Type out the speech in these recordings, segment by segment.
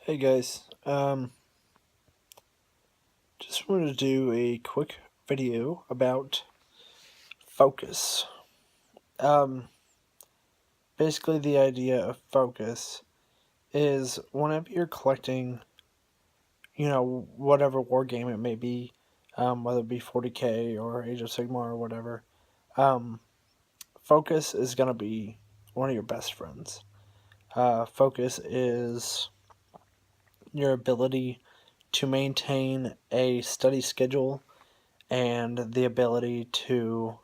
Hey guys, just wanted to do a quick video about focus. Um, Basically the idea of focus is whenever you're collecting, whatever war game it may be, whether it be 40k or Age of Sigmar or whatever, um, focus is going to be one of your best friends. Focus is your ability to maintain a steady schedule and the ability to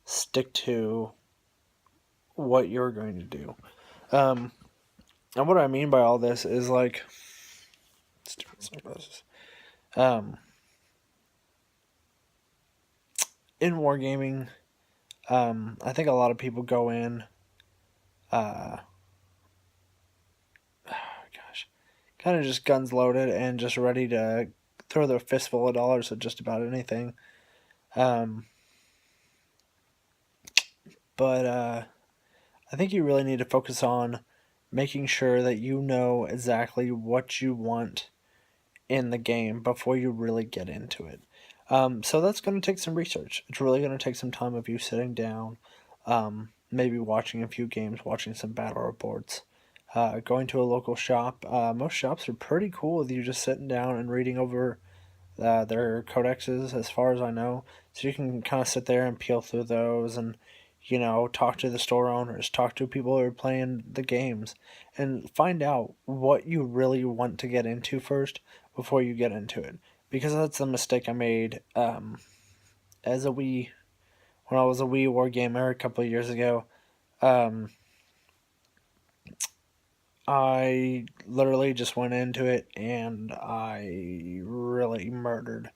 stick to what you're going to do. Um, and what I mean by all this is like, um, in wargaming, I think a lot of people go in, uh, kind of just guns loaded and just ready to throw their fistful of dollars at just about anything. Um, but I think you really need to focus on making sure that you know exactly what you want in the game before you really get into it. So that's going to take some research. It's really going to take some time of you sitting down, maybe watching a few games, watching some battle reports, going to a local shop. Most shops are pretty cool with you just sitting down and reading over their codexes, as far as I know. So you can kind of sit there and peel through those and, talk to the store owners, talk to people who are playing the games, and find out what you really want to get into first before you get into it. Because that's the mistake I made as a Wii, when I was a Wii Wargamer a couple of years ago. Um, I literally just went into it and I really murdered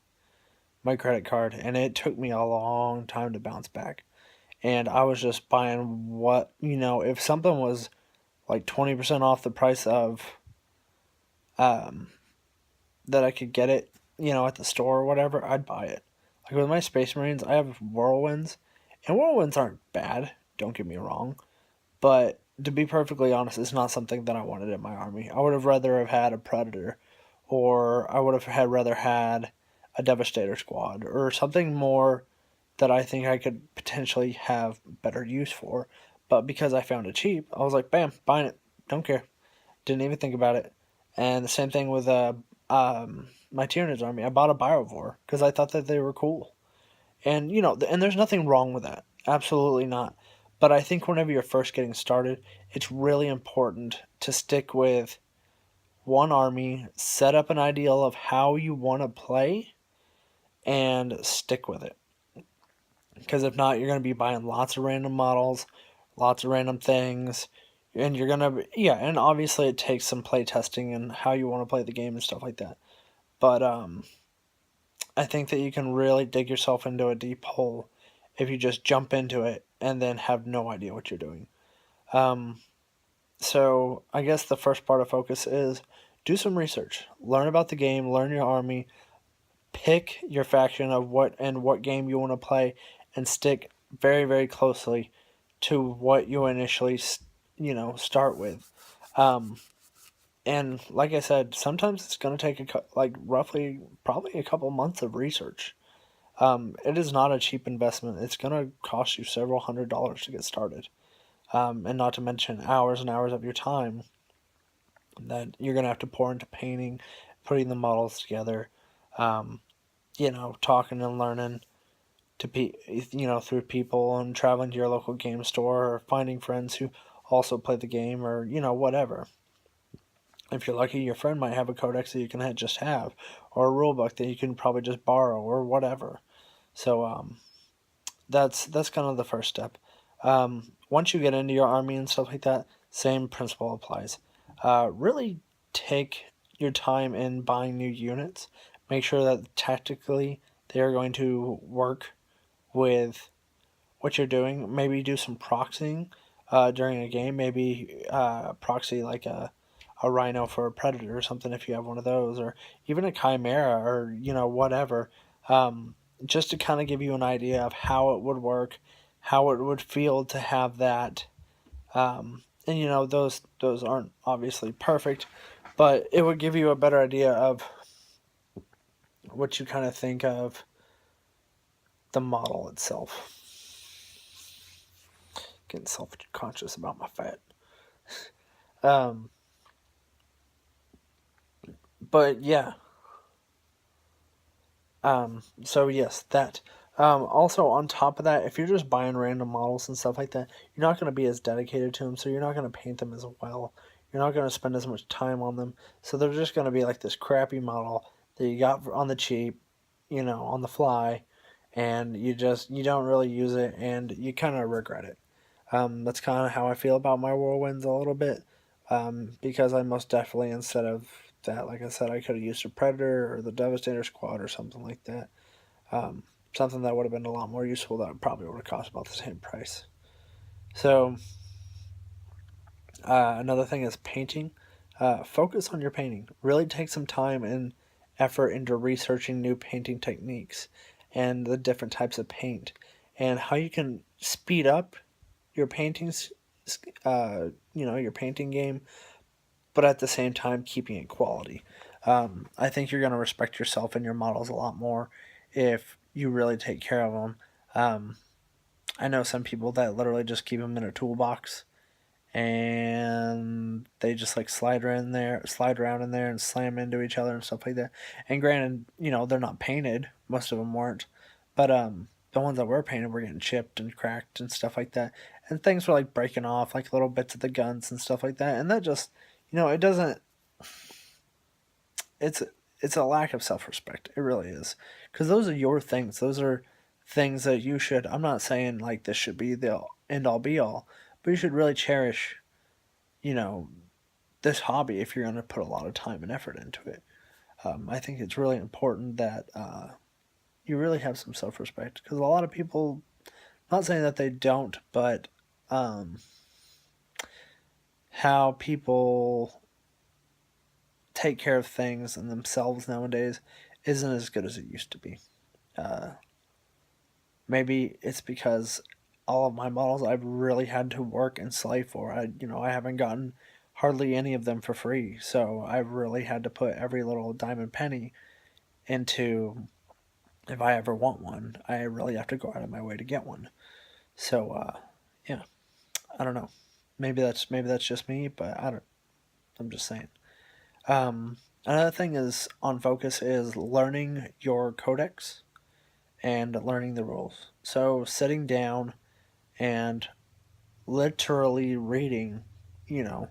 my credit card, and it took me a long time to bounce back. And I was just buying what, if something was like 20% off the price of um, that I could get it, at the store or whatever, I'd buy it. Like with my Space Marines, I have Whirlwinds, and Whirlwinds aren't bad, don't get me wrong, but to be perfectly honest, it's not something that I wanted in my army. I would have rather have had a Predator, or I would have rather had a Devastator squad, or something more that I think I could potentially have better use for. But because I found it cheap, I was like, bam, buying it. Don't care. Didn't even think about it. And the same thing with my Tyranids army. I bought a Biovore because I thought that they were cool. And, and there's nothing wrong with that. Absolutely not. But I think whenever you're first getting started, it's really important to stick with one army, set up an ideal of how you want to play, and stick with it. Because if not, you're going to be buying lots of random models, lots of random things, and you're going to, yeah, and obviously it takes some play testing and how you want to play the game and stuff like that. But I think that you can really dig yourself into a deep hole if you just jump into it and then have no idea what you're doing. So I guess the first part of focus is do some research, learn about the game, learn your army, pick your faction of what game you want to play, and stick very, very closely to what you initially start with. And like I said, sometimes it's going to take roughly probably a couple months of research. It is not a cheap investment. It's going to cost you several $100s to get started, and not to mention hours and hours of your time that you're going to have to pour into painting, putting the models together, um, talking and learning through people and traveling to your local game store or finding friends who also play the game, or whatever. If you're lucky, your friend might have a codex that you can just have, or a rulebook that you can probably just borrow, or whatever. So that's kind of the first step. Once you get into your army and stuff like that, same principle applies. Really take your time in buying new units. Make sure that tactically they are going to work with what you're doing. Maybe do some proxying during a game. Maybe proxy like a Rhino for a Predator or something if you have one of those, or even a Chimera, or whatever. Just to kind of give you an idea of how it would work, how it would feel to have that. And those aren't obviously perfect, But it would give you a better idea of what you kind of think of the model itself. Getting self-conscious about my fat. Um, but yeah. So yes, that. Also, on top of that, if you're just buying random models and stuff like that, you're not going to be as dedicated to them, so you're not going to paint them as well. You're not going to spend as much time on them, so they're just going to be like this crappy model that you got on the cheap, on the fly, and you don't really use it, and you kind of regret it. That's kind of how I feel about my whirlwinds a little bit, because I most definitely, instead of that, like I said, I could have used a Predator or the Devastator Squad or something like that. Um, Something that would have been a lot more useful that probably would have cost about the same price. So, another thing is painting. Focus on your painting. Really take some time and effort into researching new painting techniques and the different types of paint and how you can speed up your paintings, your painting game, but at the same time keeping it quality. I think you're going to respect yourself and your models a lot more if you really take care of them. I know some people that literally just keep them in a toolbox and they just like slide around in there and slam into each other and stuff like that. And granted, they're not painted. Most of them weren't, but the ones that were painted were getting chipped and cracked and stuff like that. And things were like breaking off, like little bits of the guns and stuff like that. And that just, it doesn't. It's it's a lack of self respect. It really is, because those are your things. Those are things that you should. I'm not saying like this should be the end all be all, but you should really cherish, you know, this hobby if you're going to put a lot of time and effort into it. I think it's really important that you really have some self respect, because a lot of people, not saying that they don't, but um, how people take care of things and themselves nowadays isn't as good as it used to be. Uh, Maybe it's because all of my models I've really had to work and slave for. I haven't gotten hardly any of them for free, so I've really had to put every little dime and penny into. If I ever want one, I really have to go out of my way to get one. So yeah, I don't know. Maybe that's just me, but I don't. I'm just saying. Another thing is on focus is learning your codex and learning the rules. So sitting down and literally reading, you know,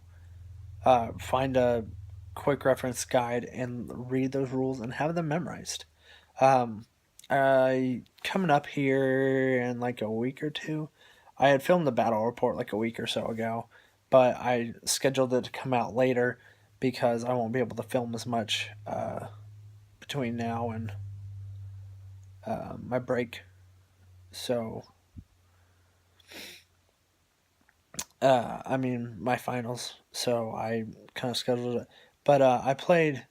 find a quick reference guide and read those rules and have them memorized. Um, I coming up here in like a week or two. I had filmed the battle report like a week or so ago, but I scheduled it to come out later because I won't be able to film as much between now and my break. So, I mean, my finals. So I kind of scheduled it. But I played.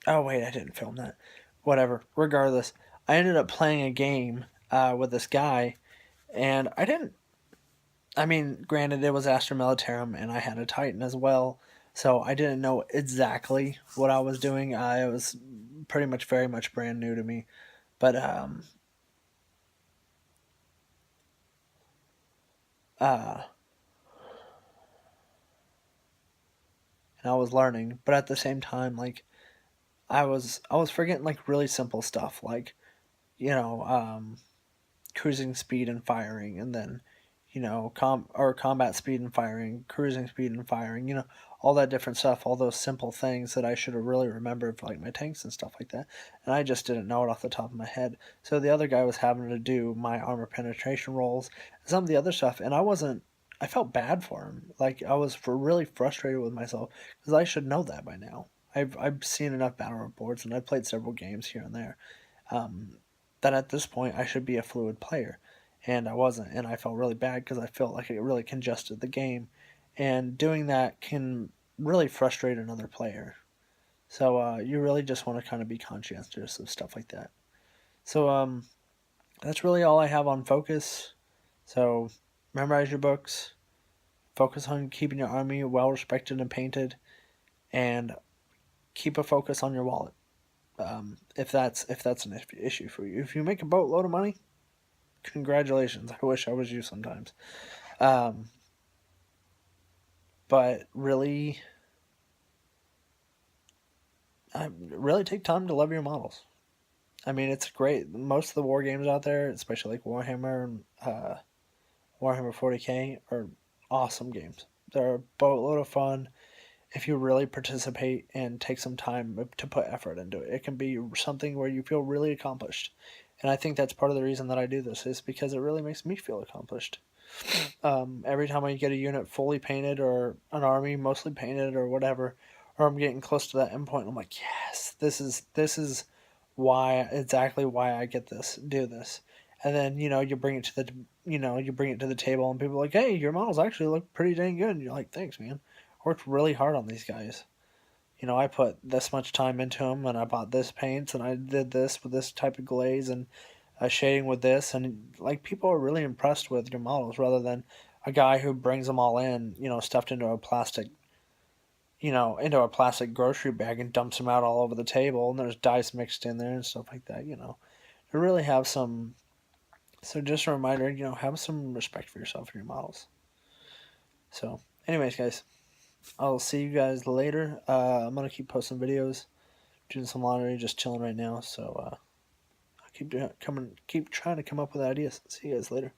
Oh, wait, I didn't film that. Whatever. Regardless, I ended up playing a game with this guy, and I didn't. I mean, granted, it was Astra Militarum, and I had a Titan as well. So I didn't know exactly what I was doing. It was pretty much very much brand new to me. But uh, and I was learning, but at the same time, like I was forgetting like really simple stuff, like you know, cruising speed and firing, and then combat speed and firing, cruising speed and firing, all that different stuff, all those simple things that I should have really remembered for like my tanks and stuff like that, and I just didn't know it off the top of my head. So the other guy was having to do my armor penetration rolls, some of the other stuff, and I wasn't. I felt bad for him. Like I was really frustrated with myself because I should know that by now. I've seen enough battle reports and I've played several games here and there. Um, that at this point I should be a fluid player, and I wasn't, and I felt really bad because I felt like it really congested the game, and doing that can really frustrate another player. So you really just want to kind of be conscientious of stuff like that. So that's really all I have on focus. So memorize your books, focus on keeping your army well respected and painted, and keep a focus on your wallet. If that's an issue for you. If you make a boatload of money, congratulations. I wish I was you sometimes. Um, but really, really take time to love your models. I mean, it's great. Most of the war games out there, especially like Warhammer and Warhammer 40K, are awesome games. They're a boatload of fun if you really participate and take some time to put effort into it. It can be something where you feel really accomplished. And I think that's part of the reason that I do this is because it really makes me feel accomplished. Every time I get a unit fully painted or an army mostly painted or whatever, or I'm getting close to that endpoint, I'm like, yes, this is why exactly why I get this, do this. And then you bring it to the you bring it to the table and people are like, hey, your models actually look pretty dang good. And you're like, thanks, man. I worked really hard on these guys. I put this much time into them, and I bought this paints, and I did this with this type of glaze and shading with this, and like people are really impressed with your models rather than a guy who brings them all in, stuffed into a plastic grocery bag and dumps them out all over the table, and there's dice mixed in there and stuff like that. To really have some. So just a reminder, have some respect for yourself and your models. So, anyways, guys, I'll see you guys later. I'm gonna keep posting videos, doing some laundry, just chilling right now. So I'll keep trying to come up with ideas. See you guys later.